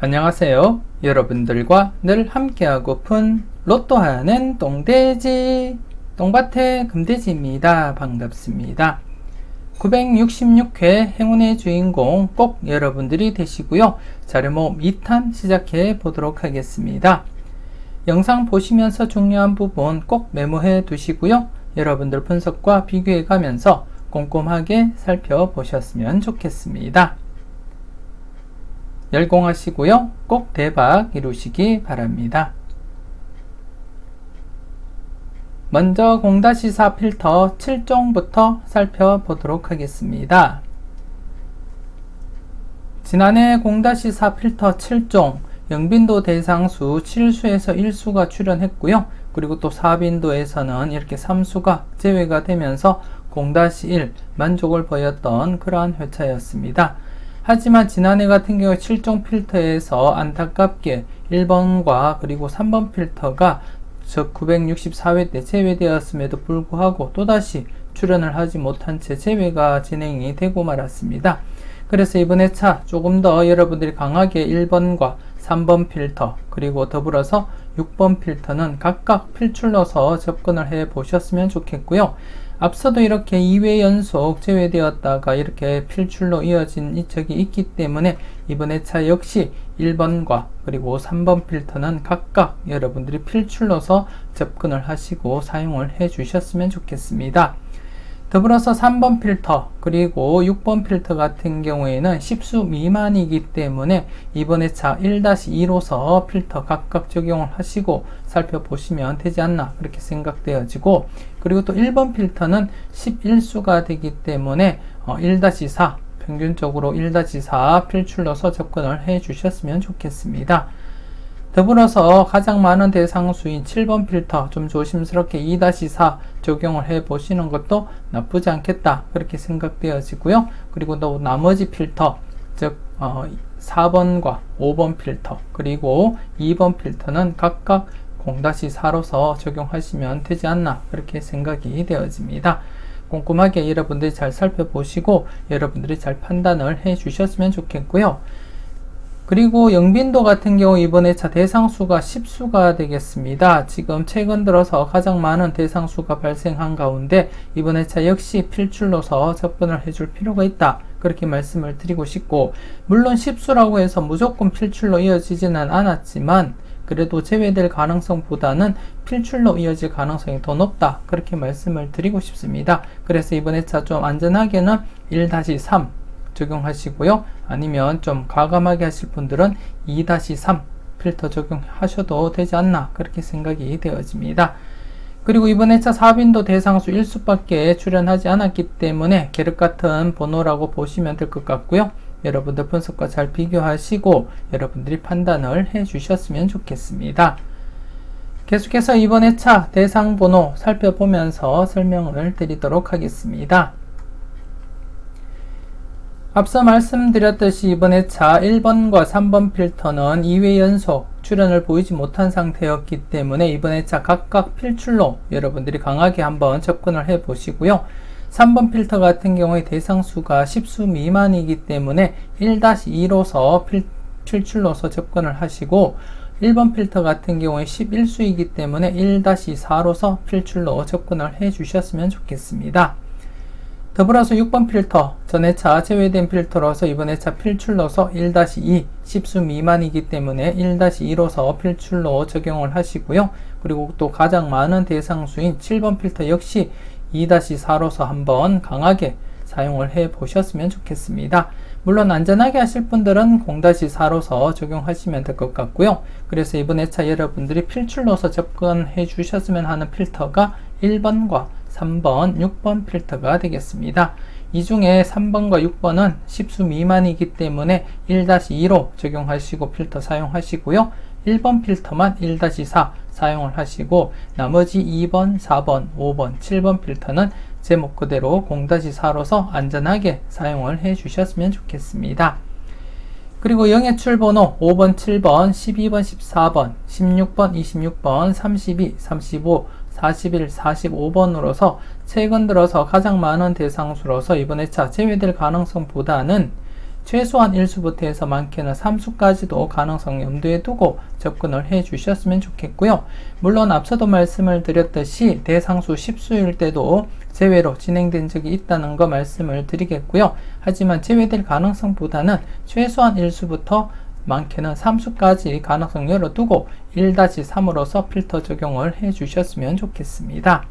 안녕하세요. 여러분들과 늘 함께하고픈 로또 하는 똥돼지 똥밭의 금돼지입니다. 반갑습니다. 966회 행운의 주인공 꼭 여러분들이 되시고요. 자료 모음 2탄 시작해 보도록 하겠습니다. 영상 보시면서 중요한 부분 꼭 메모해 두시고요. 여러분들 분석과 비교해 가면서 꼼꼼하게 살펴보셨으면 좋겠습니다. 열공하시고요. 꼭 대박 이루시기 바랍니다. 먼저 0-4 필터 7종부터 살펴보도록 하겠습니다. 지난해 0-4 필터 7종 영빈도 대상수 7수에서 1수가 출현했고요. 그리고 또 4빈도에서는 이렇게 3수가 제외가 되면서 0-1 만족을 보였던 그러한 회차였습니다. 하지만 지난해 같은 경우 7종 필터에서 안타깝게 1번과 그리고 3번 필터가 즉 964회 때 제외되었음에도 불구하고 또다시 출연을 하지 못한 채 제외가 진행이 되고 말았습니다. 그래서 이번 회차 조금 더 여러분들이 강하게 1번과 3번 필터 그리고 더불어서 6번 필터는 각각 필출로서 접근을 해 보셨으면 좋겠고요. 앞서도 이렇게 2회 연속 제외되었다가 이렇게 필출로 이어진 적이 있기 때문에 이번 회차 역시 1번과 그리고 3번 필터는 각각 여러분들이 필출로서 접근을 하시고 사용을 해 주셨으면 좋겠습니다. 더불어서 3번 필터 그리고 6번 필터 같은 경우에는 10수 미만이기 때문에 이번 회차 1-2로서 필터 각각 적용을 하시고 살펴보시면 되지 않나 그렇게 생각되어지고, 그리고 또 1번 필터는 11수가 되기 때문에 1-4 평균적으로 1-4 필출로서 접근을 해 주셨으면 좋겠습니다. 더불어서 가장 많은 대상수인 7번 필터 좀 조심스럽게 2-4 적용을 해 보시는 것도 나쁘지 않겠다 그렇게 생각되어지고요. 그리고 또 나머지 필터 즉 4번과 5번 필터 그리고 2번 필터는 각각 0-4로서 적용하시면 되지 않나 그렇게 생각이 되어집니다. 꼼꼼하게 여러분들이 잘 살펴보시고 여러분들이 잘 판단을 해 주셨으면 좋겠고요. 그리고 영빈도 같은 경우 이번 회차 대상수가 10수가 되겠습니다. 지금 최근 들어서 가장 많은 대상수가 발생한 가운데 이번 회차 역시 필출로서 접근을 해줄 필요가 있다 그렇게 말씀을 드리고 싶고, 물론 10수라고 해서 무조건 필출로 이어지지는 않았지만 그래도 제외될 가능성보다는 필출로 이어질 가능성이 더 높다 그렇게 말씀을 드리고 싶습니다. 그래서 이번 회차 좀 안전하게는 1-3 적용하시고요. 아니면 좀 과감하게 하실 분들은 2-3 필터 적용하셔도 되지 않나 그렇게 생각이 되어집니다. 그리고 이번 회차 4빈도 대상수 1수밖에 출연하지 않았기 때문에 계륵 같은 번호라고 보시면 될 것 같고요. 여러분들 분석과 잘 비교하시고 여러분들이 판단을 해 주셨으면 좋겠습니다. 계속해서 이번 회차 대상 번호 살펴보면서 설명을 드리도록 하겠습니다. 앞서 말씀드렸듯이 이번 회차 1번과 3번 필터는 2회 연속 출연을 보이지 못한 상태였기 때문에 이번 회차 각각 필출로 여러분들이 강하게 한번 접근을 해 보시고요. 3번 필터 같은 경우에 대상수가 10수 미만이기 때문에 1-2로서 필출로서 접근을 하시고, 1번 필터 같은 경우에 11수이기 때문에 1-4로서 필출로 접근을 해 주셨으면 좋겠습니다. 더불어서 6번 필터 전회차 제외된 필터로서 이번 회차 필출로서 1-2 10수 미만이기 때문에 1-2로서 필출로 적용을 하시고요. 그리고 또 가장 많은 대상수인 7번 필터 역시 2-4로서 한번 강하게 사용을 해 보셨으면 좋겠습니다. 물론 안전하게 하실 분들은 0-4로서 적용하시면 될 것 같고요. 그래서 이번 회차 여러분들이 필출로서 접근해 주셨으면 하는 필터가 1번과 3번, 6번 필터가 되겠습니다. 이 중에 3번과 6번은 10수 미만이기 때문에 1-2로 적용하시고 필터 사용하시고요. 1번 필터만 1-4 사용을 하시고 나머지 2번, 4번, 5번, 7번 필터는 제목 그대로 0-4로서 안전하게 사용을 해 주셨으면 좋겠습니다. 그리고 영해출 번호 5번, 7번, 12번, 14번, 16번, 26번, 32, 35, 41, 45번으로서 최근 들어서 가장 많은 대상수로서 이번 회차 제외될 가능성보다는 최소한 1수부터 해서 많게는 3수까지도 가능성 염두에 두고 접근을 해 주셨으면 좋겠고요. 물론 앞서도 말씀을 드렸듯이 대상수 10수일 때도 제외로 진행된 적이 있다는 거 말씀을 드리겠고요. 하지만 제외될 가능성보다는 최소한 1수부터 많게는 3수까지 가능성 열어두고 1-3으로서 필터 적용을 해 주셨으면 좋겠습니다.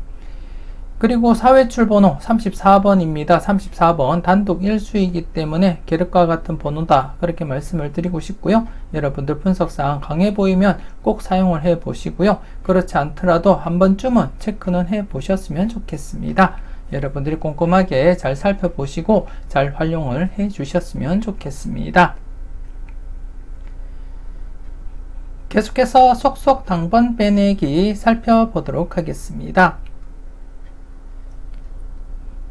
그리고 사회출번호 34번입니다. 34번 단독 1수이기 때문에 계륵과 같은 번호다 그렇게 말씀을 드리고 싶고요. 여러분들 분석사항 강해 보이면 꼭 사용을 해 보시고요. 그렇지 않더라도 한 번쯤은 체크는 해 보셨으면 좋겠습니다. 여러분들이 꼼꼼하게 잘 살펴보시고 잘 활용을 해 주셨으면 좋겠습니다. 계속해서 속속 당번 빼내기 살펴보도록 하겠습니다.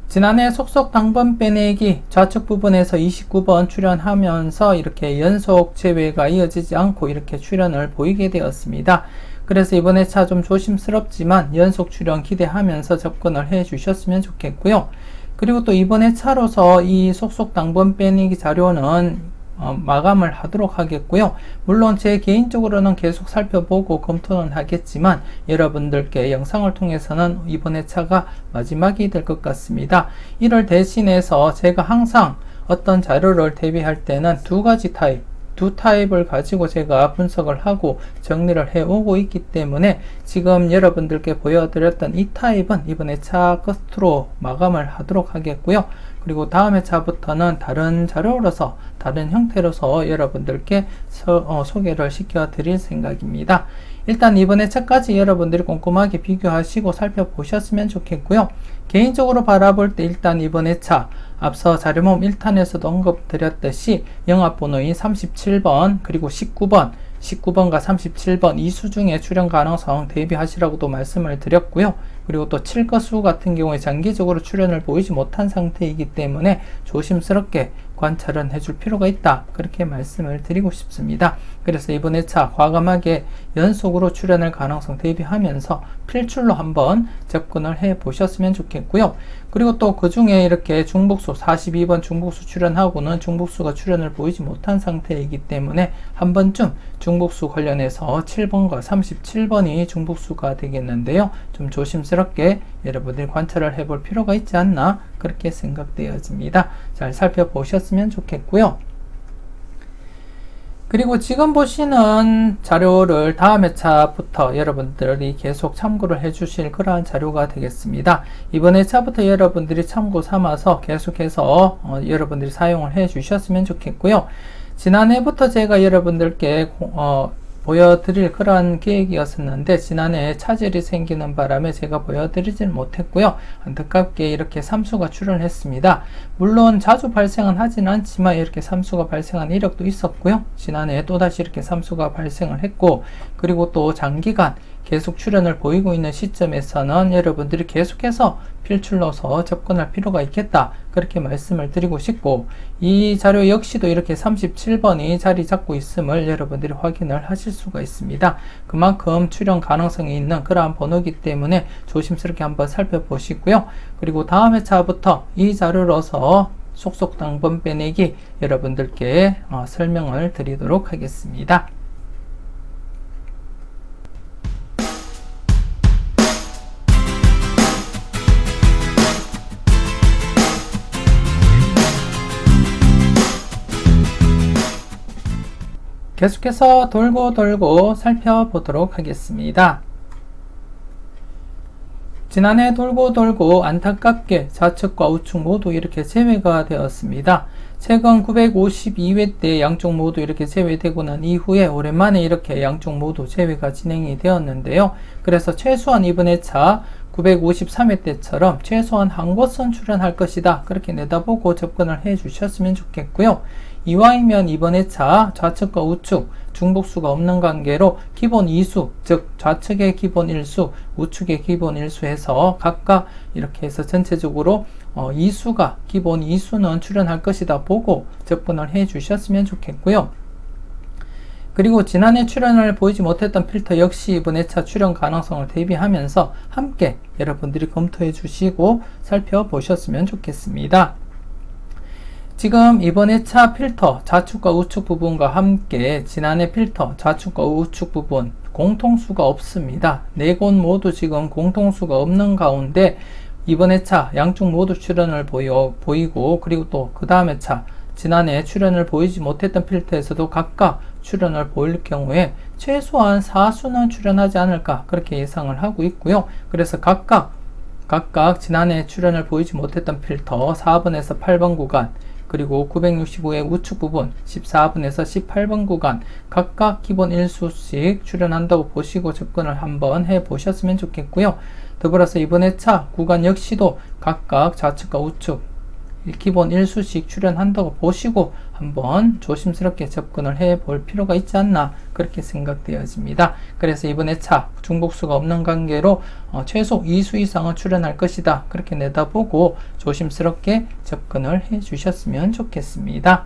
지난해 속속 당번 빼내기 좌측 부분에서 29번 출연하면서 이렇게 연속 제외가 이어지지 않고 이렇게 출연을 보이게 되었습니다. 그래서 이번 회차 좀 조심스럽지만 연속 출연 기대하면서 접근을 해 주셨으면 좋겠고요. 그리고 또 이번 회차로서 이 속속 당번 빼내기 자료는 마감을 하도록 하겠고요. 물론 제 개인적으로는 계속 살펴보고 검토는 하겠지만 여러분들께 영상을 통해서는 이번 회차가 마지막이 될 것 같습니다. 이를 대신해서 제가 항상 어떤 자료를 대비할 때는 두 타입을 가지고 제가 분석을 하고 정리를 해오고 있기 때문에 지금 여러분들께 보여드렸던 이 타입은 이번 회차 끝으로 마감을 하도록 하겠고요. 그리고 다음 회차부터는 다른 자료로서 다른 형태로서 여러분들께 소개를 시켜 드릴 생각입니다. 일단 이번 회차까지 여러분들이 꼼꼼하게 비교하시고 살펴보셨으면 좋겠고요. 개인적으로 바라볼 때 일단 이번 회차 앞서 자료모음 1탄에서도 언급드렸듯이 영합번호인 37번 그리고 19번과 37번 이 수 중에 출연 가능성 대비하시라고도 말씀을 드렸고요. 그리고 또 7거수 같은 경우에 장기적으로 출연을 보이지 못한 상태이기 때문에 조심스럽게 관찰은 해줄 필요가 있다 그렇게 말씀을 드리고 싶습니다. 그래서 이번 회차 과감하게 연속으로 출연할 가능성 대비하면서 필출로 한번 접근을 해 보셨으면 좋겠고요. 그리고 또 그 중에 이렇게 중복수 42번 중복수 출연하고는 중복수가 출연을 보이지 못한 상태이기 때문에 한 번쯤 중복수 관련해서 7번과 37번이 중복수가 되겠는데요. 좀 조심스럽게 여러분들이 관찰을 해볼 필요가 있지 않나 그렇게 생각되어집니다. 잘 살펴보셨으면 좋겠고요. 그리고 지금 보시는 자료를 다음 회차부터 여러분들이 계속 참고를 해 주실 그러한 자료가 되겠습니다. 이번 회차부터 여러분들이 참고 삼아서 계속해서 여러분들이 사용을 해 주셨으면 좋겠고요. 지난해부터 제가 여러분들께 보여드릴 그런 계획이었었는데 지난해 차질이 생기는 바람에 제가 보여드리질 못했고요. 안타깝게 이렇게 삼수가 출연을 했습니다. 물론 자주 발생은 하진 않지만 이렇게 삼수가 발생한 이력도 있었고요. 지난해 또다시 이렇게 삼수가 발생을 했고 그리고 또 장기간 계속 출연을 보이고 있는 시점에서는 여러분들이 계속해서 필출로서 접근할 필요가 있겠다 그렇게 말씀을 드리고 싶고 이 자료 역시도 이렇게 37번이 자리 잡고 있음을 여러분들이 확인을 하실 수가 있습니다. 그만큼 출연 가능성이 있는 그러한 번호이기 때문에 조심스럽게 한번 살펴보시고요. 그리고 다음 회차부터 이 자료로서 속속 당번 빼내기 여러분들께 설명을 드리도록 하겠습니다. 계속해서 돌고 살펴보도록 하겠습니다. 지난해 돌고 안타깝게 좌측과 우측 모두 이렇게 제외가 되었습니다. 최근 952회 때 양쪽 모두 이렇게 제외되고 난 이후에 오랜만에 이렇게 양쪽 모두 제외가 진행이 되었는데요. 그래서 최소한 이번 회차 953회 때처럼 최소한 한 곳은 출연할 것이다 그렇게 내다보고 접근을 해 주셨으면 좋겠고요. 이왕이면 이번 회차 좌측과 우측 중복수가 없는 관계로 기본 2수, 즉 좌측의 기본 1수, 우측의 기본 1수 해서 각각 이렇게 해서 전체적으로 2수가 기본 2수는 출연할 것이다 보고 접근을 해 주셨으면 좋겠고요. 그리고 지난해 출연을 보이지 못했던 필터 역시 이번 회차 출연 가능성을 대비하면서 함께 여러분들이 검토해 주시고 살펴보셨으면 좋겠습니다. 지금 이번 회차 필터 좌측과 우측 부분과 함께 지난해 필터 좌측과 우측 부분 공통수가 없습니다. 네 곳 모두 지금 공통수가 없는 가운데 이번 회차 양쪽 모두 출현을 보이고 그리고 또 그 다음 회차 지난해 출현을 보이지 못했던 필터에서도 각각 출현을 보일 경우에 최소한 4수는 출현하지 않을까 그렇게 예상을 하고 있고요. 그래서 각각 지난해 출현을 보이지 못했던 필터 4번에서 8번 구간 그리고 965의 우측 부분 14번에서 18번 구간 각각 기본 1수씩 출현한다고 보시고 접근을 한번 해 보셨으면 좋겠고요. 더불어서 이번 회차 구간 역시도 각각 좌측과 우측 기본 1수씩 출현한다고 보시고 한번 조심스럽게 접근을 해 볼 필요가 있지 않나 그렇게 생각되어집니다. 그래서 이번 회차 중복수가 없는 관계로 최소 2수 이상은 출현할 것이다 그렇게 내다보고 조심스럽게 접근을 해 주셨으면 좋겠습니다.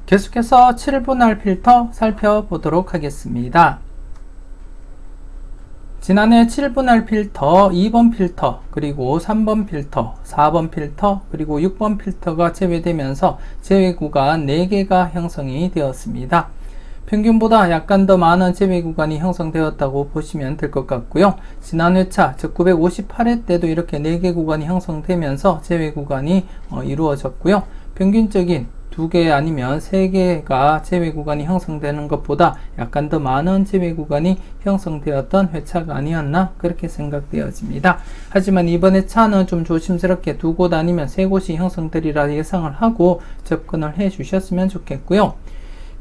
계속해서 7분할 필터 살펴보도록 하겠습니다. 지난해 7분할 필터, 2번 필터, 그리고 3번 필터, 4번 필터, 그리고 6번 필터가 제외되면서 제외 구간 4개가 형성이 되었습니다. 평균보다 약간 더 많은 제외 구간이 형성되었다고 보시면 될 것 같고요. 지난 회차, 즉 958회 때도 이렇게 4개 구간이 형성되면서 제외 구간이 이루어졌고요. 평균적인 2개 아니면 3개가 제외 구간이 형성되는 것보다 약간 더 많은 제외 구간이 형성되었던 회차가 아니었나 그렇게 생각되어집니다. 하지만 이번 회차는 좀 조심스럽게 2곳 아니면 3곳이 형성되리라 예상을 하고 접근을 해 주셨으면 좋겠고요.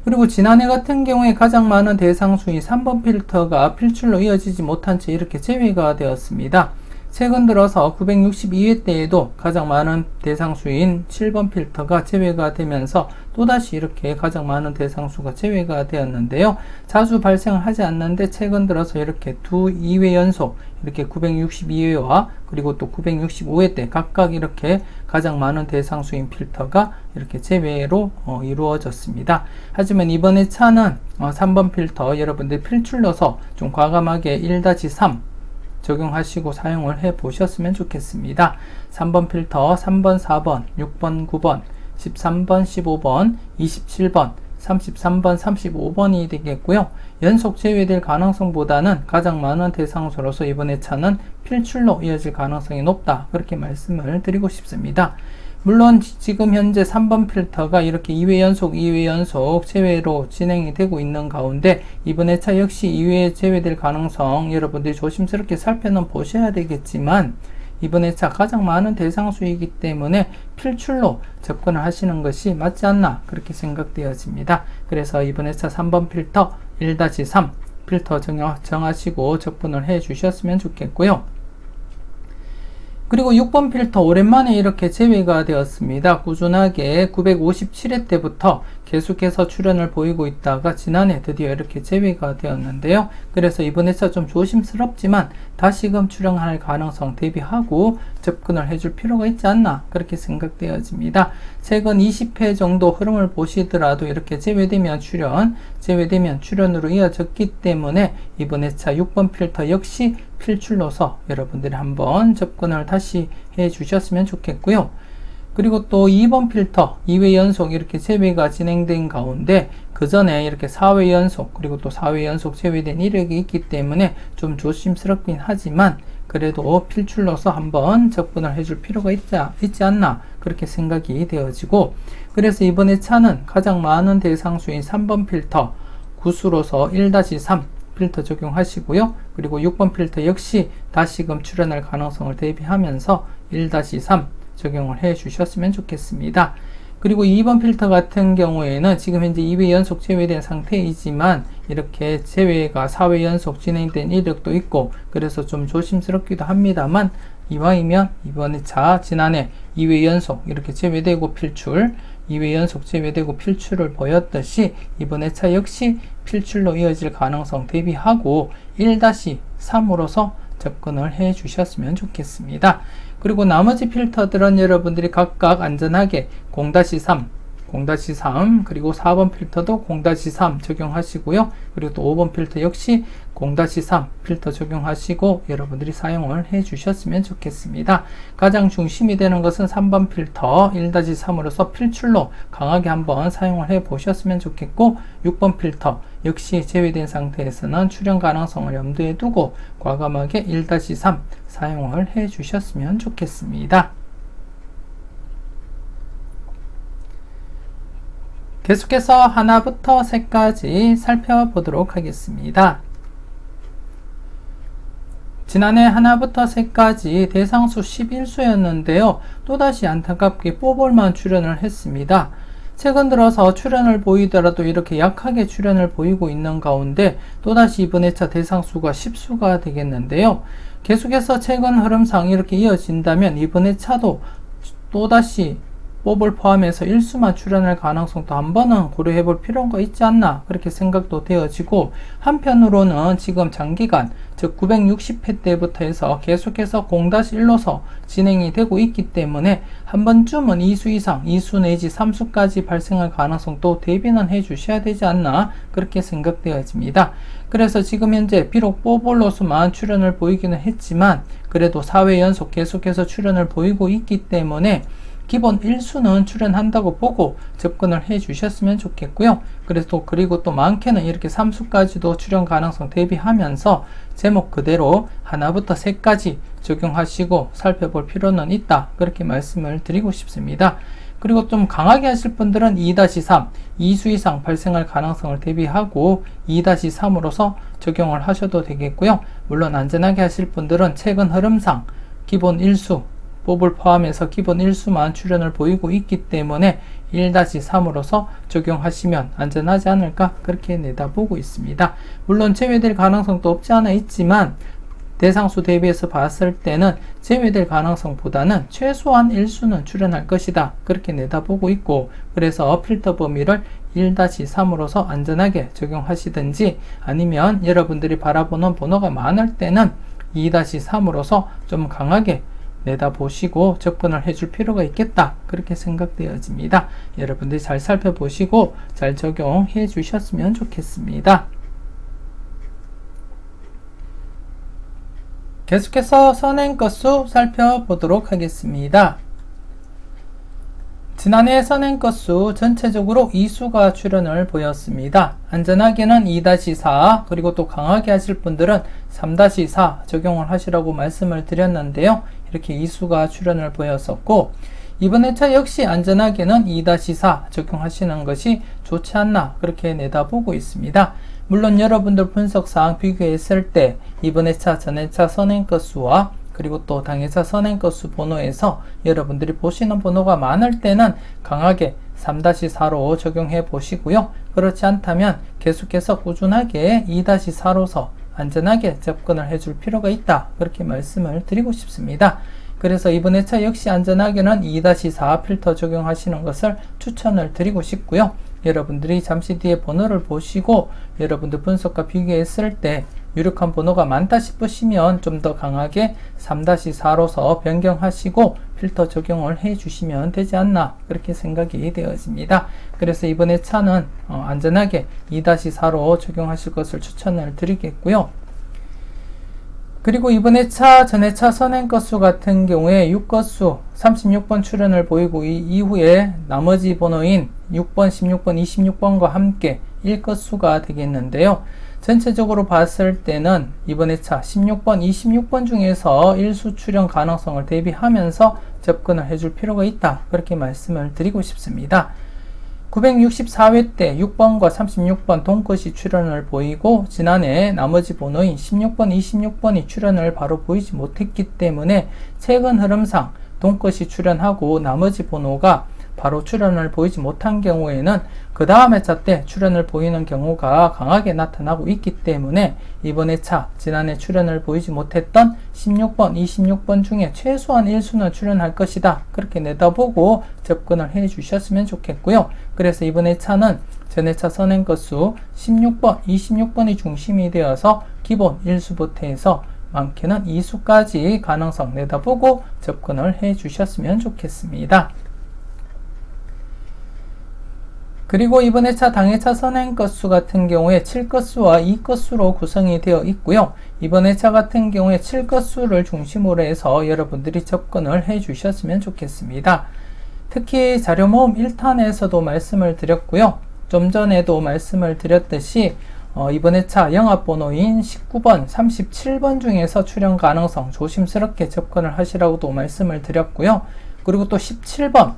그리고 지난해 같은 경우에 가장 많은 대상수인 3번 필터가 필출로 이어지지 못한 채 이렇게 제외가 되었습니다. 최근 들어서 962회 때에도 가장 많은 대상수인 7번 필터가 제외가 되면서 또다시 이렇게 가장 많은 대상수가 제외가 되었는데요. 자주 발생을 하지 않는데 최근 들어서 이렇게 2회 연속 이렇게 962회와 그리고 또 965회 때 각각 이렇게 가장 많은 대상수인 필터가 이렇게 제외로 이루어졌습니다. 하지만 이번 회차는 3번 필터 여러분들 필출로서 좀 과감하게 1-3 적용하시고 사용을 해 보셨으면 좋겠습니다. 3번 필터, 3번, 4번, 6번, 9번, 13번, 15번, 27번, 33번, 35번이 되겠고요. 연속 제외될 가능성보다는 가장 많은 대상수로서 이번 회차는 필출로 이어질 가능성이 높다. 그렇게 말씀을 드리고 싶습니다. 물론 지금 현재 3번 필터가 이렇게 2회 연속 제외로 진행이 되고 있는 가운데 이번 회차 역시 2회 제외될 가능성 여러분들이 조심스럽게 살펴는 보셔야 되겠지만 이번 회차 가장 많은 대상수이기 때문에 필출로 접근을 하시는 것이 맞지 않나 그렇게 생각되어집니다. 그래서 이번 회차 3번 필터 1-3 필터 정하시고 접근을 해 주셨으면 좋겠고요. 그리고 6번 필터 오랜만에 이렇게 제외가 되었습니다. 꾸준하게 957회 때부터 계속해서 출현을 보이고 있다가 지난해 드디어 이렇게 제외가 되었는데요. 그래서 이번 회차 좀 조심스럽지만 다시금 출현할 가능성 대비하고 접근을 해줄 필요가 있지 않나 그렇게 생각되어집니다. 최근 20회 정도 흐름을 보시더라도 이렇게 제외되면 출현으로 이어졌기 때문에 이번 회차 6번 필터 역시 필출로서 여러분들이 한번 접근을 다시 해 주셨으면 좋겠고요. 그리고 또 2번 필터 2회 연속 이렇게 제외가 진행된 가운데 그 전에 이렇게 4회 연속 그리고 또 4회 연속 제외된 이력이 있기 때문에 좀 조심스럽긴 하지만 그래도 필출로서 한번 접근을 해줄 필요가 있지 않나 그렇게 생각이 되어지고 그래서 이번 회차는 가장 많은 대상수인 3번 필터 구수로서 1-3 필터 적용하시고요. 그리고 6번 필터 역시 다시금 출현할 가능성을 대비하면서 1-3 적용을 해 주셨으면 좋겠습니다. 그리고 2번 필터 같은 경우에는 지금 현재 2회 연속 제외된 상태이지만 이렇게 제외가 4회 연속 진행된 이력도 있고 그래서 좀 조심스럽기도 합니다만 이왕이면 이번 회차 지난해 2회 연속 이렇게 제외되고 2회 연속 제외되고 필출을 보였듯이 이번 회차 역시 필출로 이어질 가능성 대비하고 1-3으로서 접근을 해 주셨으면 좋겠습니다. 그리고 나머지 필터들은 여러분들이 각각 안전하게 0-3 0-3, 그리고 4번 필터도 0-3 적용하시고요. 그리고 또 5번 필터 역시 0-3 필터 적용하시고 여러분들이 사용을 해 주셨으면 좋겠습니다. 가장 중심이 되는 것은 3번 필터 1-3으로서 필출로 강하게 한번 사용을 해 보셨으면 좋겠고, 6번 필터 역시 제외된 상태에서는 출현 가능성을 염두에 두고 과감하게 1-3 사용을 해 주셨으면 좋겠습니다. 계속해서 하나부터 10까지 살펴보도록 하겠습니다. 지난해 하나부터 10까지 대상수 11수였는데요. 또다시 안타깝게 뽀볼만 출현을 했습니다. 최근 들어서 출현을 보이더라도 이렇게 약하게 출현을 보이고 있는 가운데 또다시 이번 회차 대상수가 10수가 되겠는데요. 계속해서 최근 흐름상 이렇게 이어진다면 이번 회차도 또다시 뽀볼 포함해서 1수만 출현할 가능성도 한 번은 고려해 볼 필요가 있지 않나 그렇게 생각도 되어지고, 한편으로는 지금 장기간 즉 960회 때부터 해서 계속해서 0-1로서 진행이 되고 있기 때문에 한 번쯤은 2수 이상 2수 내지 3수까지 발생할 가능성도 대비는 해 주셔야 되지 않나 그렇게 생각되어집니다. 그래서 지금 현재 비록 뽀볼로서만 출현을 보이기는 했지만 그래도 4회 연속 계속해서 출현을 보이고 있기 때문에 기본 1수는 출현한다고 보고 접근을 해 주셨으면 좋겠고요. 그리고 또 많게는 이렇게 3수까지도 출현 가능성 대비하면서 제목 그대로 하나부터 10까지 적용하시고 살펴볼 필요는 있다 그렇게 말씀을 드리고 싶습니다. 그리고 좀 강하게 하실 분들은 2-3, 2수 이상 발생할 가능성을 대비하고 2-3으로서 적용을 하셔도 되겠고요. 물론 안전하게 하실 분들은 최근 흐름상 기본 1수 뽀볼 포함해서 기본 1수만 출현을 보이고 있기 때문에 1-3으로서 적용하시면 안전하지 않을까 그렇게 내다보고 있습니다. 물론 제외될 가능성도 없지 않아 있지만 대상수 대비해서 봤을 때는 제외될 가능성보다는 최소한 1수는 출현할 것이다 그렇게 내다보고 있고, 그래서 필터 범위를 1-3으로서 안전하게 적용하시든지 아니면 여러분들이 바라보는 번호가 많을 때는 2-3으로서 좀 강하게 내다보시고 접근을 해줄 필요가 있겠다 그렇게 생각되어집니다. 여러분들이 잘 살펴보시고 잘 적용해 주셨으면 좋겠습니다. 계속해서 선행 건수 살펴보도록 하겠습니다. 지난해 선행 건수 전체적으로 2수가 출현을 보였습니다. 안전하게는 2-4 그리고 또 강하게 하실 분들은 3-4 적용을 하시라고 말씀을 드렸는데요. 이렇게 2수가 출현을 보였었고, 이번 회차 역시 안전하게는 2-4 적용하시는 것이 좋지 않나 그렇게 내다보고 있습니다. 물론 여러분들 분석상 비교했을 때 이번 회차 전회차 선행 건수와 그리고 또 당회차 선행 건수 번호에서 여러분들이 보시는 번호가 많을 때는 강하게 3-4로 적용해 보시고요. 그렇지 않다면 계속해서 꾸준하게 2-4로서 안전하게 접근을 해줄 필요가 있다 그렇게 말씀을 드리고 싶습니다. 그래서 이번 회차 역시 안전하게는 2-4 필터 적용하시는 것을 추천을 드리고 싶고요. 여러분들이 잠시 뒤에 번호를 보시고 여러분들 분석과 비교했을 때 유력한 번호가 많다 싶으시면 좀 더 강하게 3-4로서 변경하시고 필터 적용을 해 주시면 되지 않나 그렇게 생각이 되어집니다. 그래서 이번 회차는 안전하게 2-4로 적용하실 것을 추천을 드리겠고요. 그리고 이번 회차, 전회차 선행 건수 같은 경우에 6건수 36번 출현을 보이고 이후에 나머지 번호인 6번, 16번, 26번과 함께 1건수가 되겠는데요. 전체적으로 봤을 때는 이번 회차 16번, 26번 중에서 1수 출현 가능성을 대비하면서 접근을 해줄 필요가 있다 그렇게 말씀을 드리고 싶습니다. 964회 때 6번과 36번 동컷이 출현을 보이고 지난해 나머지 번호인 16번, 26번이 출현을 바로 보이지 못했기 때문에 최근 흐름상 동컷이 출현하고 나머지 번호가 바로 출현을 보이지 못한 경우에는 그 다음 회차 때 출현을 보이는 경우가 강하게 나타나고 있기 때문에 이번 회차 지난해 출현을 보이지 못했던 16번, 26번 중에 최소한 1수는 출현할 것이다 그렇게 내다보고 접근을 해 주셨으면 좋겠고요. 그래서 이번 회차는 전회차 선행 건수 16번, 26번이 중심이 되어서 기본 1수부터 해서 많게는 2수까지 가능성 내다보고 접근을 해 주셨으면 좋겠습니다. 그리고 이번 회차 당회차 선행 건수 같은 경우에 7건수와 2건수로 구성이 되어 있고요. 이번 회차 같은 경우에 7건수를 중심으로 해서 여러분들이 접근을 해 주셨으면 좋겠습니다. 특히 자료 모음 1탄에서도 말씀을 드렸고요. 좀 전에도 말씀을 드렸듯이 이번 회차 영합번호인 19번, 37번 중에서 출현 가능성 조심스럽게 접근을 하시라고도 말씀을 드렸고요. 그리고 또 17번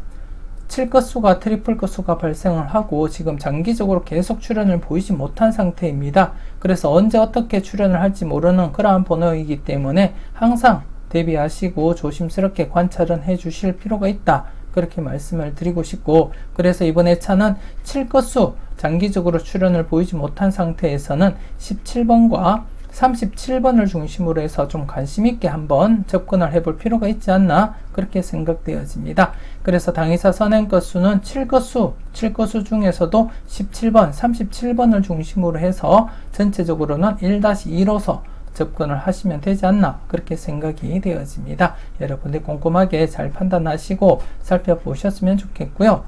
7건수가 트리플 건수가 발생을 하고 지금 장기적으로 계속 출현을 보이지 못한 상태입니다. 그래서 언제 어떻게 출현을 할지 모르는 그러한 번호이기 때문에 항상 대비하시고 조심스럽게 관찰은 해 주실 필요가 있다. 그렇게 말씀을 드리고 싶고, 그래서 이번 회차는 7건수 장기적으로 출현을 보이지 못한 상태에서는 17번과 37번을 중심으로 해서 좀 관심 있게 한번 접근을 해볼 필요가 있지 않나 그렇게 생각되어집니다. 그래서 당위사 선행 건수는 7건수 중에서도 17번, 37번을 중심으로 해서 전체적으로는 1-2로서 접근을 하시면 되지 않나 그렇게 생각이 되어집니다. 여러분들 꼼꼼하게 잘 판단하시고 살펴보셨으면 좋겠고요.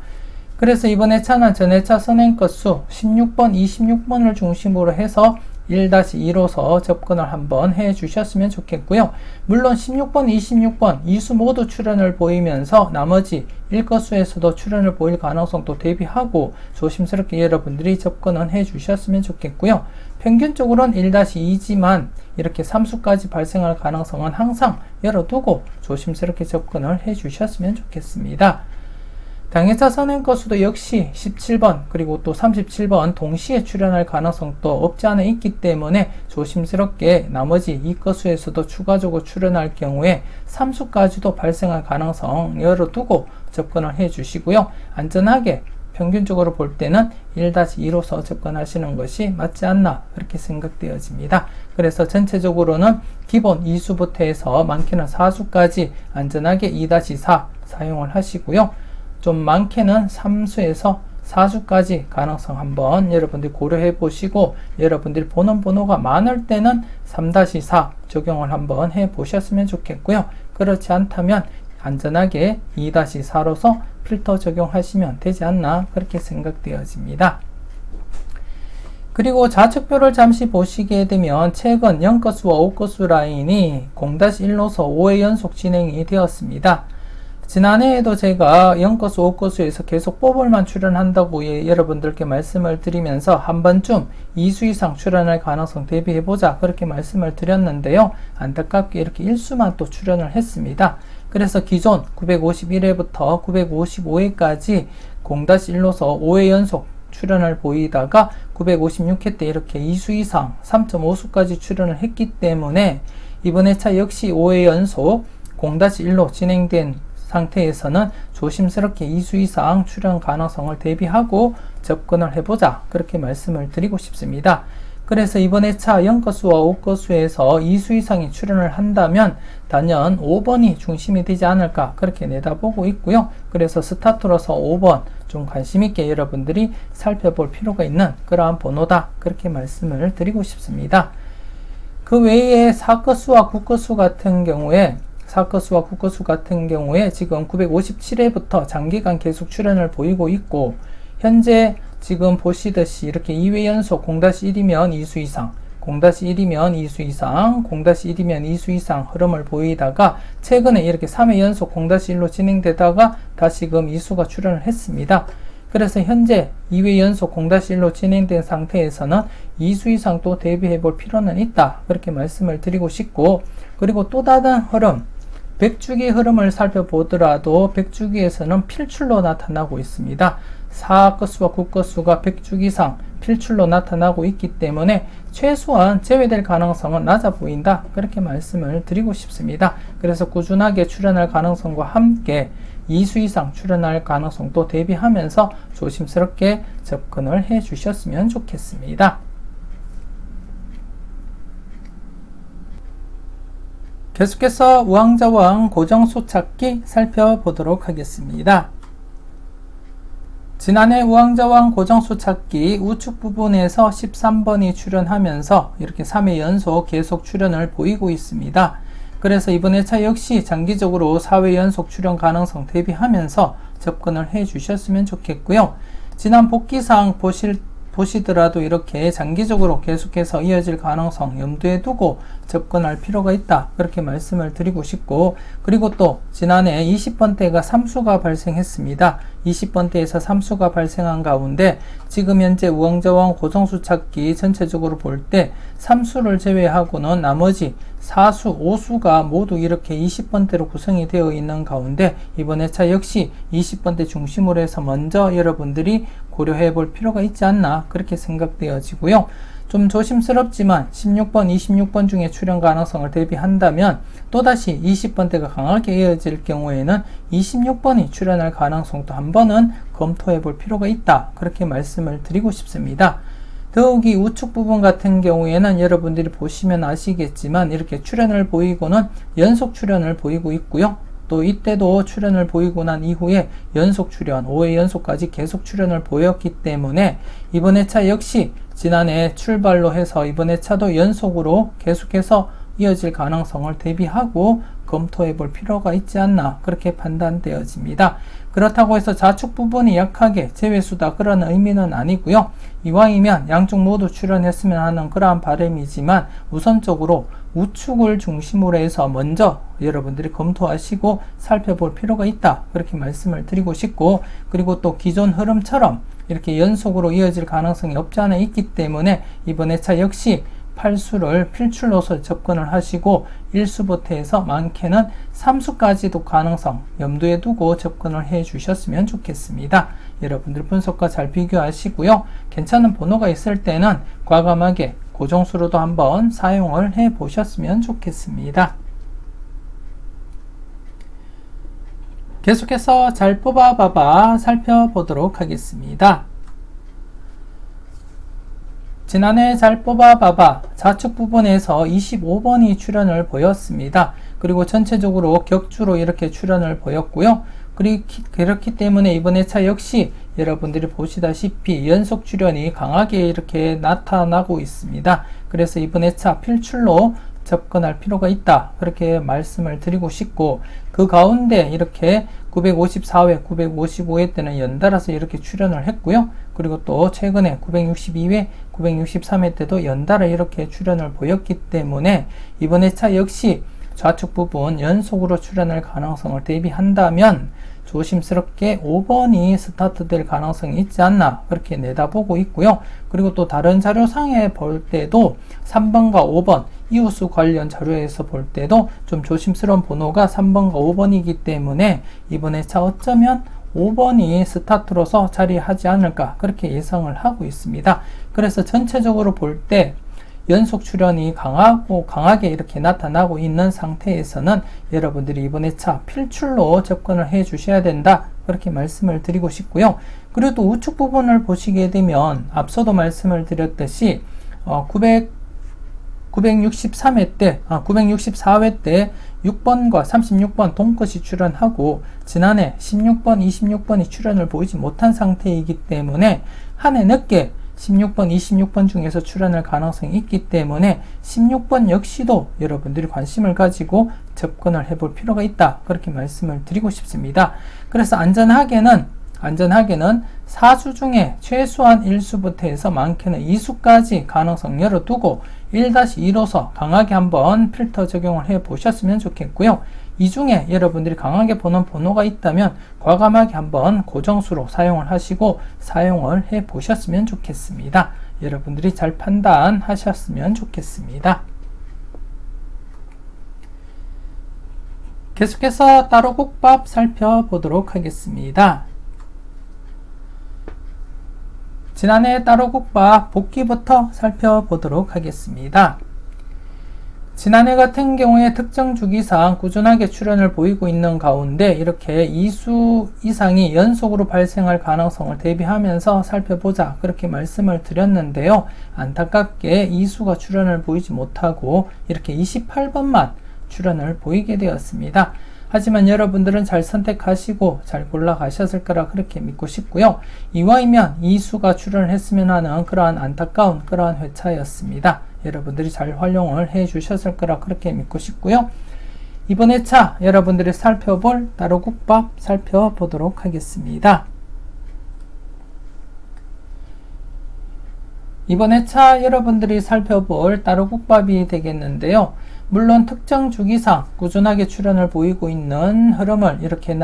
그래서 이번 회차는 전 회차 선행 건수 16번, 26번을 중심으로 해서 1-2로서 접근을 한번 해 주셨으면 좋겠고요. 물론 16번, 26번 이수 모두 출현을 보이면서 나머지 1건수에서도 출현을 보일 가능성도 대비하고 조심스럽게 여러분들이 접근은 해 주셨으면 좋겠고요. 평균적으로는 1-2지만 이렇게 3수까지 발생할 가능성은 항상 열어두고 조심스럽게 접근을 해 주셨으면 좋겠습니다. 당회차 선행 건수도 역시 17번 그리고 또 37번 동시에 출현할 가능성도 없지 않아 있기 때문에 조심스럽게 나머지 2건수에서도 추가적으로 출현할 경우에 3수까지도 발생할 가능성 열어두고 접근을 해 주시고요. 안전하게 평균적으로 볼 때는 1-2로서 접근하시는 것이 맞지 않나 그렇게 생각되어집니다. 그래서 전체적으로는 기본 2수부터 해서 많게는 4수까지 안전하게 2-4 사용을 하시고요. 좀 많게는 3수에서 4수까지 가능성 한번 여러분들이 고려해 보시고, 여러분들이 보는 번호가 많을 때는 3-4 적용을 한번 해 보셨으면 좋겠고요. 그렇지 않다면 안전하게 2-4로서 필터 적용하시면 되지 않나 그렇게 생각되어집니다. 그리고 좌측표를 잠시 보시게 되면 최근 0건수와 5건수 라인이 0-1로서 5회 연속 진행이 되었습니다. 지난해에도 제가 0건수, 5건수에서 계속 뽑을만 출연한다고 여러분들께 말씀을 드리면서 한 번쯤 2수 이상 출연할 가능성 대비해보자 그렇게 말씀을 드렸는데요. 안타깝게 이렇게 1수만 또 출연을 했습니다. 그래서 기존 951회부터 955회까지 0-1로서 5회 연속 출연을 보이다가 956회 때 이렇게 2수 이상 3.5수까지 출연을 했기 때문에 이번 회차 역시 5회 연속 0-1로 진행된 상태에서는 조심스럽게 2수 이상 출현 가능성을 대비하고 접근을 해보자 그렇게 말씀을 드리고 싶습니다. 그래서 이번 회차 0건수와 5건수에서 2수 이상이 출현을 한다면 단연 5번이 중심이 되지 않을까 그렇게 내다보고 있고요. 그래서 스타트로서 5번 좀 관심 있게 여러분들이 살펴볼 필요가 있는 그러한 번호다 그렇게 말씀을 드리고 싶습니다. 그 외에 4건수와 9건수 같은 경우에 4건수와 9건수 같은 경우에 지금 957회부터 장기간 계속 출현을 보이고 있고, 현재 지금 보시듯이 이렇게 2회 연속 0-1이면 2수 이상, 0-1이면 2수 이상, 0-1이면 2수 이상 흐름을 보이다가 최근에 이렇게 3회 연속 0-1로 진행되다가 다시금 2수가 출현을 했습니다. 그래서 현재 2회 연속 0-1로 진행된 상태에서는 2수 이상 또 대비해 볼 필요는 있다 그렇게 말씀을 드리고 싶고, 그리고 또 다른 흐름 100주기 흐름을 살펴보더라도 100주기에서는 필출로 나타나고 있습니다. 4건수와 9건수가 100주기 이상 필출로 나타나고 있기 때문에 최소한 제외될 가능성은 낮아 보인다 그렇게 말씀을 드리고 싶습니다. 그래서 꾸준하게 출현할 가능성과 함께 2수 이상 출현할 가능성도 대비하면서 조심스럽게 접근을 해 주셨으면 좋겠습니다. 계속해서 우왕좌왕 고정수 찾기 살펴보도록 하겠습니다. 지난해 우왕좌왕 고정수 찾기 우측 부분에서 13번이 출현하면서 이렇게 3회 연속 계속 출현을 보이고 있습니다. 그래서 이번 회차 역시 장기적으로 4회 연속 출현 가능성 대비하면서 접근을 해 주셨으면 좋겠고요. 지난 복귀사항 보시더라도 이렇게 장기적으로 계속해서 이어질 가능성 염두에 두고 접근할 필요가 있다. 그렇게 말씀을 드리고 싶고, 그리고 또 지난해 20번대가 3수가 발생했습니다. 20번대에서 3수가 발생한 가운데 지금 현재 우왕좌왕 고정수 찾기 전체적으로 볼 때 3수를 제외하고는 나머지 4수, 5수가 모두 이렇게 20번대로 구성이 되어 있는 가운데 이번 회차 역시 20번대 중심으로 해서 먼저 여러분들이 고려해 볼 필요가 있지 않나 그렇게 생각되어지고요. 좀 조심스럽지만 16번, 26번 중에 출현 가능성을 대비한다면 또다시 20번대가 강하게 이어질 경우에는 26번이 출현할 가능성도 한 번은 검토해 볼 필요가 있다. 그렇게 말씀을 드리고 싶습니다. 더욱이 우측 부분 같은 경우에는 여러분들이 보시면 아시겠지만 이렇게 출현을 보이고는 연속 출현을 보이고 있고요. 또 이때도 출현을 보이고 난 이후에 연속 출현, 5회 연속까지 계속 출현을 보였기 때문에 이번 회차 역시 지난해 출발로 해서 이번 회차도 연속으로 계속해서 이어질 가능성을 대비하고 검토해 볼 필요가 있지 않나 그렇게 판단되어집니다. 그렇다고 해서 좌측 부분이 약하게 제외수다 그런 의미는 아니고요. 이왕이면 양쪽 모두 출현했으면 하는 그러한 바람이지만 우선적으로 우측을 중심으로 해서 먼저 여러분들이 검토하시고 살펴볼 필요가 있다. 그렇게 말씀을 드리고 싶고, 그리고 또 기존 흐름처럼 이렇게 연속으로 이어질 가능성이 없지 않아 있기 때문에 이번 회차 역시 8수를 필출로서 접근을 하시고 1수부터 해서 많게는 3수까지도 가능성 염두에 두고 접근을 해 주셨으면 좋겠습니다. 여러분들 분석과 잘 비교하시고요. 괜찮은 번호가 있을 때는 과감하게 고정수로도 한번 사용을 해 보셨으면 좋겠습니다. 계속해서 잘 뽑아봐봐 살펴보도록 하겠습니다. 지난해 잘 뽑아봐봐 좌측 부분에서 25번이 출현을 보였습니다. 그리고 전체적으로 격주로 이렇게 출현을 보였고요. 그렇기 때문에 이번 회차 역시 여러분들이 보시다시피 연속 출현이 강하게 이렇게 나타나고 있습니다. 그래서 이번 회차 필출로 접근할 필요가 있다. 그렇게 말씀을 드리고 싶고, 그 가운데 이렇게 954회, 955회 때는 연달아서 이렇게 출현을 했고요. 그리고 또 최근에 962회, 963회 때도 연달아 이렇게 출현을 보였기 때문에 이번 회차 역시 좌측 부분 연속으로 출현할 가능성을 대비한다면 조심스럽게 5번이 스타트될 가능성이 있지 않나 그렇게 내다보고 있고요. 그리고 또 다른 자료상에 볼 때도 3번과 5번 이웃수 관련 자료에서 볼 때도 좀 조심스러운 번호가 3번과 5번이기 때문에 이번 회차 어쩌면 5번이 스타트로서 자리하지 않을까 그렇게 예상을 하고 있습니다. 그래서 전체적으로 볼 때 연속 출현이 강하게 이렇게 나타나고 있는 상태에서는 여러분들이 이번 회차 필출로 접근을 해 주셔야 된다 그렇게 말씀을 드리고 싶고요. 그리고 또 우측 부분을 보시게 되면 앞서도 말씀을 드렸듯이 964회 때 6번과 36번 동컷이 출현하고 지난해 16번, 26번이 출현을 보이지 못한 상태이기 때문에 한 해 늦게 16번, 26번 중에서 출현할 가능성이 있기 때문에 16번 역시도 여러분들이 관심을 가지고 접근을 해볼 필요가 있다. 그렇게 말씀을 드리고 싶습니다. 그래서 안전하게는 4수 중에 최소한 1수부터 해서 많게는 2수까지 가능성 열어두고 1-2로서 강하게 한번 필터 적용을 해 보셨으면 좋겠고요. 이 중에 여러분들이 강하게 보는 번호가 있다면 과감하게 한번 고정수로 사용을 하시고 사용을 해 보셨으면 좋겠습니다. 여러분들이 잘 판단하셨으면 좋겠습니다. 계속해서 따로 국밥 살펴보도록 하겠습니다. 지난해 따로 국밥 복귀부터 살펴보도록 하겠습니다. 지난해 같은 경우에 특정 주기상 꾸준하게 출현을 보이고 있는 가운데 이렇게 2수 이상이 연속으로 발생할 가능성을 대비하면서 살펴보자 그렇게 말씀을 드렸는데요. 안타깝게 2수가 출현을 보이지 못하고 이렇게 28번만 출현을 보이게 되었습니다. 하지만 여러분들은 잘 선택하시고 잘 골라가셨을 거라 그렇게 믿고 싶고요. 이와이면 2수가 출현을 했으면 하는 그러한 안타까운 그러한 회차였습니다. 여러분들이 잘 활용을 해 주셨을 거라 그렇게 믿고 싶고요. 이번 회차 여러분들이 살펴볼 따로 국밥 살펴보도록 하겠습니다. 이번 회차 여러분들이 살펴볼 따로국밥이 되겠는데요. 물론 특정 주기상 꾸준하게 출현을 보이고 있는 흐름을 이렇게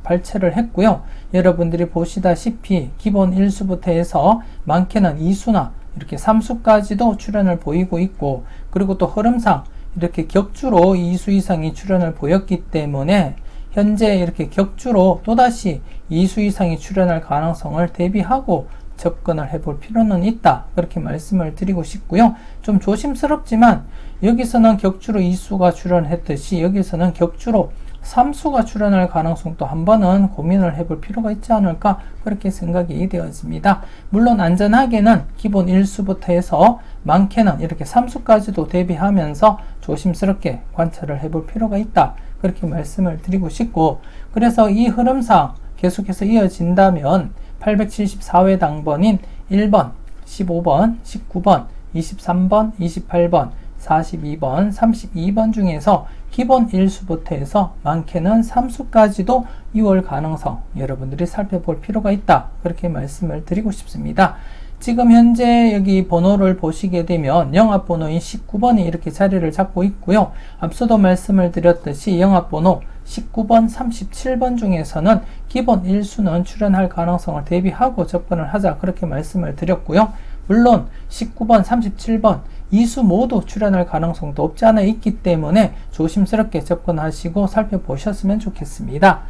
발췌를 했고요. 여러분들이 보시다시피 기본 1수부터 해서 많게는 2수나 이렇게 3수까지도 출현을 보이고 있고, 그리고 또 흐름상 이렇게 격주로 2수 이상이 출현을 보였기 때문에 현재 이렇게 격주로 또다시 2수 이상이 출현할 가능성을 대비하고 접근을 해볼 필요는 있다, 그렇게 말씀을 드리고 싶고요. 좀 조심스럽지만 여기서는 격주로 2수가 출현했듯이 여기서는 격주로 3수가 출현할 가능성도 한 번은 고민을 해볼 필요가 있지 않을까, 그렇게 생각이 되어집니다. 물론 안전하게는 기본 1수부터 해서 많게는 이렇게 3수까지도 대비하면서 조심스럽게 관찰을 해볼 필요가 있다, 그렇게 말씀을 드리고 싶고, 그래서 이 흐름상 계속해서 이어진다면 874회 당번인 1번, 15번, 19번, 23번, 28번, 42번, 32번 중에서 기본 1수부터 해서 많게는 3수까지도 이월 가능성 여러분들이 살펴볼 필요가 있다, 그렇게 말씀을 드리고 싶습니다. 지금 현재 여기 번호를 보시게 되면 영합번호인 19번이 이렇게 자리를 잡고 있고요. 앞서도 말씀을 드렸듯이 영합번호 19번, 37번 중에서는 기본 1수는 출현할 가능성을 대비하고 접근을 하자, 그렇게 말씀을 드렸고요. 물론 19번, 37번 2수 모두 출현할 가능성도 없지 않아 있기 때문에 조심스럽게 접근하시고 살펴보셨으면 좋겠습니다.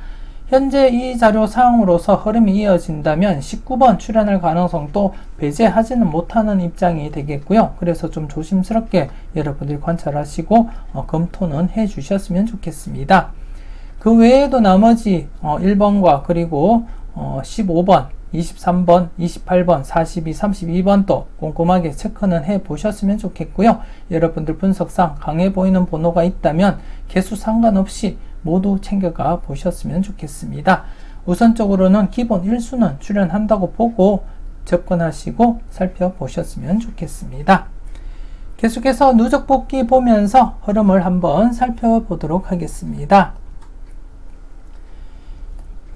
현재 이 자료 사항으로서 흐름이 이어진다면 19번 출현할 가능성도 배제하지는 못하는 입장이 되겠고요. 그래서 좀 조심스럽게 여러분들이 관찰하시고 검토는 해 주셨으면 좋겠습니다. 그 외에도 나머지 1번과 그리고 15번, 23번, 28번, 42, 32번도 꼼꼼하게 체크는 해 보셨으면 좋겠고요. 여러분들 분석상 강해 보이는 번호가 있다면 개수 상관없이 모두 챙겨가 보셨으면 좋겠습니다. 우선적으로는 기본 1수는 출현한다고 보고 접근하시고 살펴보셨으면 좋겠습니다. 계속해서 누적 복귀 보면서 흐름을 한번 살펴보도록 하겠습니다.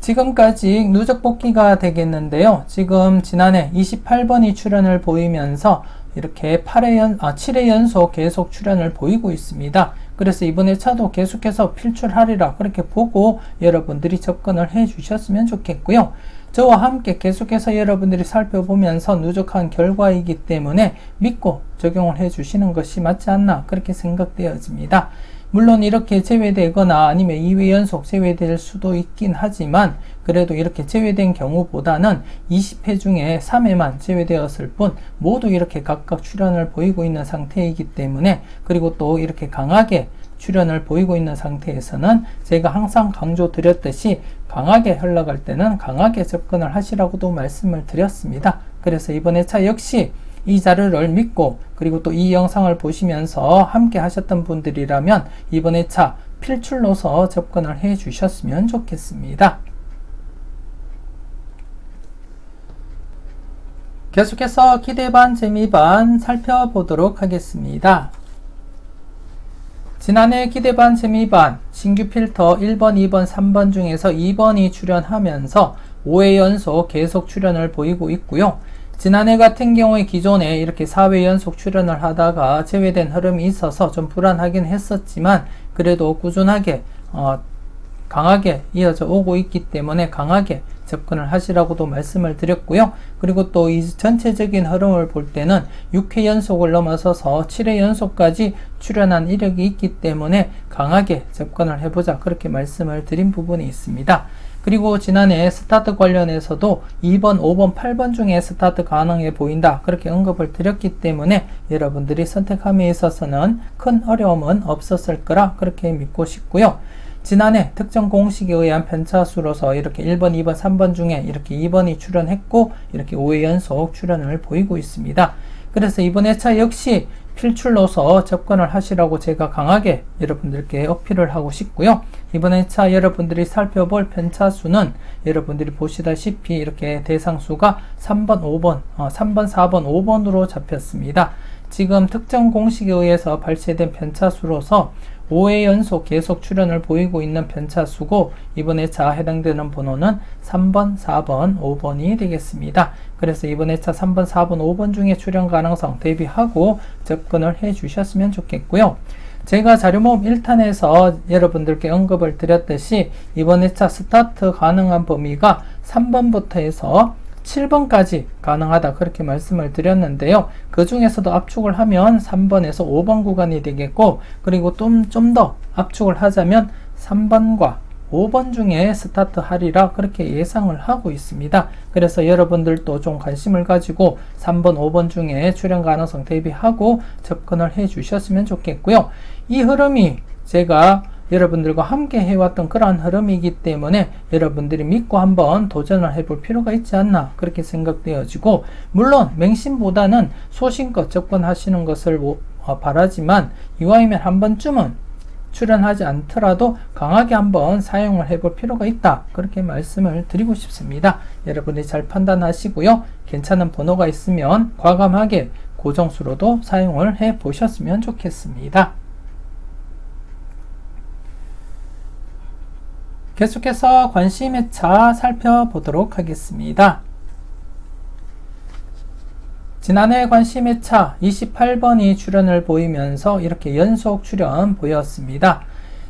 지금까지 누적 복귀가 되겠는데요. 지금 지난해 28번이 출현을 보이면서 이렇게 7회 연속 계속 출현을 보이고 있습니다. 그래서 이번에 차도 계속해서 필출하리라, 그렇게 보고 여러분들이 접근을 해 주셨으면 좋겠고요. 저와 함께 계속해서 여러분들이 살펴보면서 누적한 결과이기 때문에 믿고 적용을 해 주시는 것이 맞지 않나, 그렇게 생각되어집니다. 물론 이렇게 제외되거나 아니면 2회 연속 제외될 수도 있긴 하지만 그래도 이렇게 제외된 경우보다는 20회 중에 3회만 제외되었을 뿐 모두 이렇게 각각 출현을 보이고 있는 상태이기 때문에, 그리고 또 이렇게 강하게 출현을 보이고 있는 상태에서는 제가 항상 강조드렸듯이 강하게 흘러갈 때는 강하게 접근을 하시라고도 말씀을 드렸습니다. 그래서 이번 회차 역시 이 자료를 믿고 그리고 또 이 영상을 보시면서 함께 하셨던 분들이라면 이번 회차 필출로서 접근을 해 주셨으면 좋겠습니다. 계속해서 기대반 재미반 살펴보도록 하겠습니다. 지난해 기대반 재미반 신규 필터 1번, 2번, 3번 중에서 2번이 출현하면서 5회 연속 계속 출현을 보이고 있고요. 지난해 같은 경우에 기존에 이렇게 4회 연속 출현을 하다가 제외된 흐름이 있어서 좀 불안하긴 했었지만 그래도 꾸준하게 강하게 이어져 오고 있기 때문에 강하게 접근을 하시라고도 말씀을 드렸고요. 그리고 또 이 전체적인 흐름을 볼 때는 6회 연속을 넘어서서 7회 연속까지 출현한 이력이 있기 때문에 강하게 접근을 해보자, 그렇게 말씀을 드린 부분이 있습니다. 그리고 지난해 스타트 관련해서도 2번, 5번, 8번 중에 스타트 가능해 보인다, 그렇게 언급을 드렸기 때문에 여러분들이 선택함에 있어서는 큰 어려움은 없었을 거라 그렇게 믿고 싶고요. 지난해 특정 공식에 의한 편차수로서 이렇게 1번, 2번, 3번 중에 이렇게 2번이 출현했고 이렇게 5회 연속 출현을 보이고 있습니다. 그래서 이번 회차 역시 필출로서 접근을 하시라고 제가 강하게 여러분들께 어필을 하고 싶고요. 이번 회차 여러분들이 살펴볼 편차수는 여러분들이 보시다시피 이렇게 대상수가 3번, 5번, 3번, 4번, 5번으로 잡혔습니다. 지금 특정 공식에 의해서 발췌된 편차수로서 5회 연속 계속 출현을 보이고 있는 편차수고 이번 회차 해당되는 번호는 3번, 4번, 5번이 되겠습니다. 그래서 이번 회차 3번, 4번, 5번 중에 출현 가능성 대비하고 접근을 해 주셨으면 좋겠고요. 제가 자료모음 1탄에서 여러분들께 언급을 드렸듯이 이번 회차 스타트 가능한 범위가 3번부터 해서 7번까지 가능하다 그렇게 말씀을 드렸는데요. 그 중에서도 압축을 하면 3번에서 5번 구간이 되겠고 그리고 좀 더 압축을 하자면 3번과 5번 중에 스타트 하리라 그렇게 예상을 하고 있습니다. 그래서 여러분들도 좀 관심을 가지고 3번, 5번 중에 출현 가능성 대비하고 접근을 해 주셨으면 좋겠고요. 이 흐름이 제가 여러분들과 함께 해왔던 그러한 흐름이기 때문에 여러분들이 믿고 한번 도전을 해볼 필요가 있지 않나 그렇게 생각되어지고, 물론 맹신보다는 소신껏 접근하시는 것을 바라지만 이왕이면 한 번쯤은 출연하지 않더라도 강하게 한번 사용을 해볼 필요가 있다 그렇게 말씀을 드리고 싶습니다. 여러분들이 잘 판단하시고요. 괜찮은 번호가 있으면 과감하게 고정수로도 사용을 해 보셨으면 좋겠습니다. 계속해서 관심 회차 살펴보도록 하겠습니다. 지난해 관심 회차 28번이 출현을 보이면서 이렇게 연속 출현 보였습니다.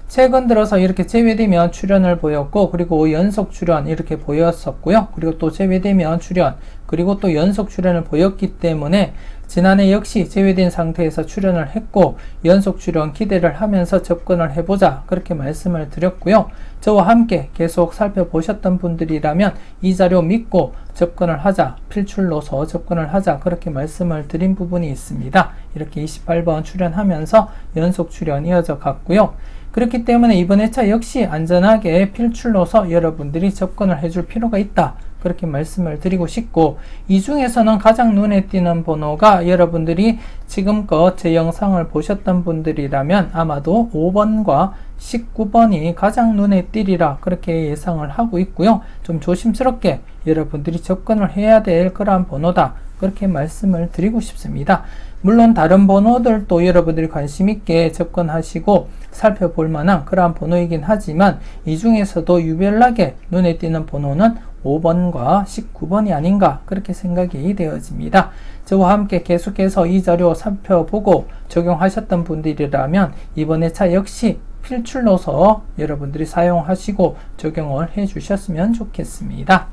최근 들어서 이렇게 제외되면 출현을 보였고, 그리고 연속 출현 이렇게 보였었고요. 그리고 또 제외되면 출현, 그리고 또 연속 출현을 보였기 때문에 지난해 역시 제외된 상태에서 출현을 했고, 연속 출현 기대를 하면서 접근을 해보자 그렇게 말씀을 드렸고요. 저와 함께 계속 살펴보셨던 분들이라면 이 자료 믿고 접근을 하자, 필출로서 접근을 하자 그렇게 말씀을 드린 부분이 있습니다. 이렇게 28번 출현하면서 연속 출현 이어져 갔고요. 그렇기 때문에 이번 회차 역시 안전하게 필출로서 여러분들이 접근을 해줄 필요가 있다 그렇게 말씀을 드리고 싶고, 이 중에서는 가장 눈에 띄는 번호가 여러분들이 지금껏 제 영상을 보셨던 분들이라면 아마도 5번과 19번이 가장 눈에 띄리라 그렇게 예상을 하고 있고요. 좀 조심스럽게 여러분들이 접근을 해야 될 그러한 번호다 그렇게 말씀을 드리고 싶습니다. 물론 다른 번호들도 여러분들이 관심 있게 접근하시고 살펴볼 만한 그러한 번호이긴 하지만 이 중에서도 유별나게 눈에 띄는 번호는 5번과 19번이 아닌가 그렇게 생각이 되어집니다. 저와 함께 계속해서 이 자료 살펴보고 적용하셨던 분들이라면 이번 회차 역시 필출로서 여러분들이 사용하시고 적용을 해 주셨으면 좋겠습니다.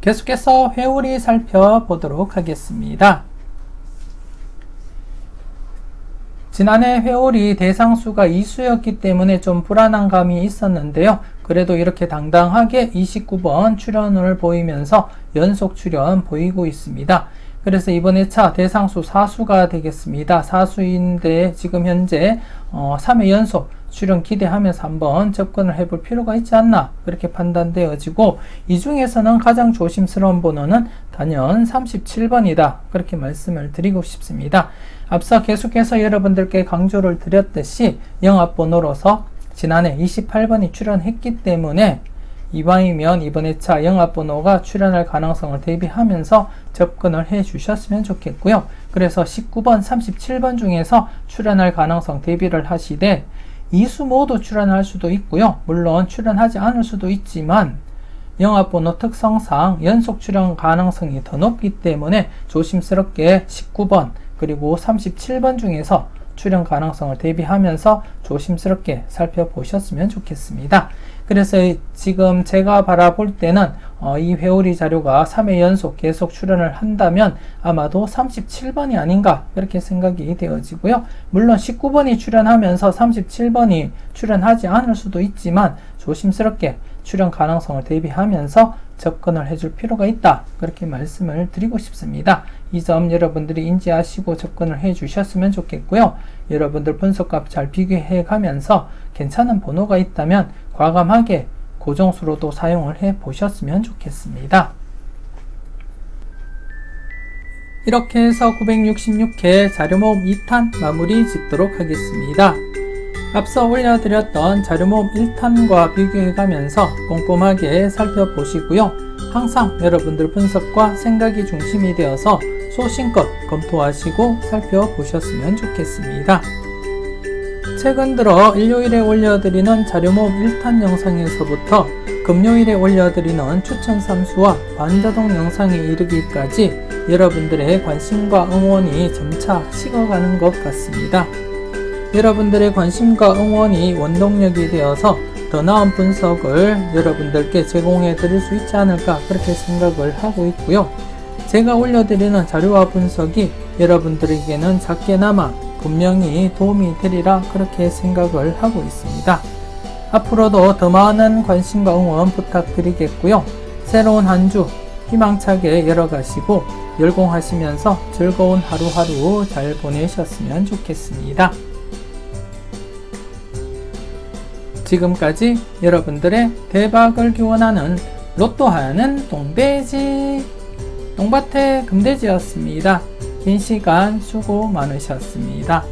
계속해서 회오리 살펴보도록 하겠습니다. 지난해 회오리 대상수가 2수였기 때문에 좀 불안한 감이 있었는데요. 그래도 이렇게 당당하게 29번 출현을 보이면서 연속 출현 보이고 있습니다. 그래서 이번 회차 대상수 4수가 되겠습니다. 4수인데 지금 현재 3회 연속 출현 기대하면서 한번 접근을 해볼 필요가 있지 않나 그렇게 판단되어지고, 이 중에서는 가장 조심스러운 번호는 단연 37번이다 그렇게 말씀을 드리고 싶습니다. 앞서 계속해서 여러분들께 강조를 드렸듯이 영합번호로서 지난해 28번이 출현했기 때문에 이왕이면 이번 회차 영합번호가 출현할 가능성을 대비하면서 접근을 해 주셨으면 좋겠고요. 그래서 19번, 37번 중에서 출현할 가능성 대비를 하시되 2수 모두 출현할 수도 있고요. 물론 출현하지 않을 수도 있지만 영합번호 특성상 연속 출현 가능성이 더 높기 때문에 조심스럽게 19번 그리고 37번 중에서 출현 가능성을 대비하면서 조심스럽게 살펴보셨으면 좋겠습니다. 그래서 지금 제가 바라볼 때는 이 회오리 자료가 3회 연속 계속 출현을 한다면 아마도 37번이 아닌가 그렇게 생각이 되어지고요. 물론 19번이 출현하면서 37번이 출현하지 않을 수도 있지만 조심스럽게 출현 가능성을 대비하면서 접근을 해줄 필요가 있다 그렇게 말씀을 드리고 싶습니다. 이 점 여러분들이 인지하시고 접근을 해 주셨으면 좋겠고요. 여러분들 분석값 잘 비교해 가면서 괜찮은 번호가 있다면 과감하게 고정수로도 사용을 해 보셨으면 좋겠습니다. 이렇게 해서 966회 자료모음 2탄 마무리 짓도록 하겠습니다. 앞서 올려드렸던 자료모음 1탄과 비교해가면서 꼼꼼하게 살펴보시고요. 항상 여러분들 분석과 생각이 중심이 되어서 소신껏 검토하시고 살펴보셨으면 좋겠습니다. 최근 들어 일요일에 올려드리는 자료모음 1탄 영상에서부터 금요일에 올려드리는 추천 삼수와 반자동 영상에 이르기까지 여러분들의 관심과 응원이 점차 식어가는 것 같습니다. 여러분들의 관심과 응원이 원동력이 되어서 더 나은 분석을 여러분들께 제공해 드릴 수 있지 않을까 그렇게 생각을 하고 있고요. 제가 올려드리는 자료와 분석이 여러분들에게는 작게나마 분명히 도움이 되리라 그렇게 생각을 하고 있습니다. 앞으로도 더 많은 관심과 응원 부탁드리겠고요. 새로운 한 주 희망차게 열어가시고 열공하시면서 즐거운 하루하루 잘 보내셨으면 좋겠습니다. 지금까지 여러분들의 대박을 기원하는 로또 하는 똥돼지 똥밭의 금돼지였습니다. 긴 시간 수고 많으셨습니다.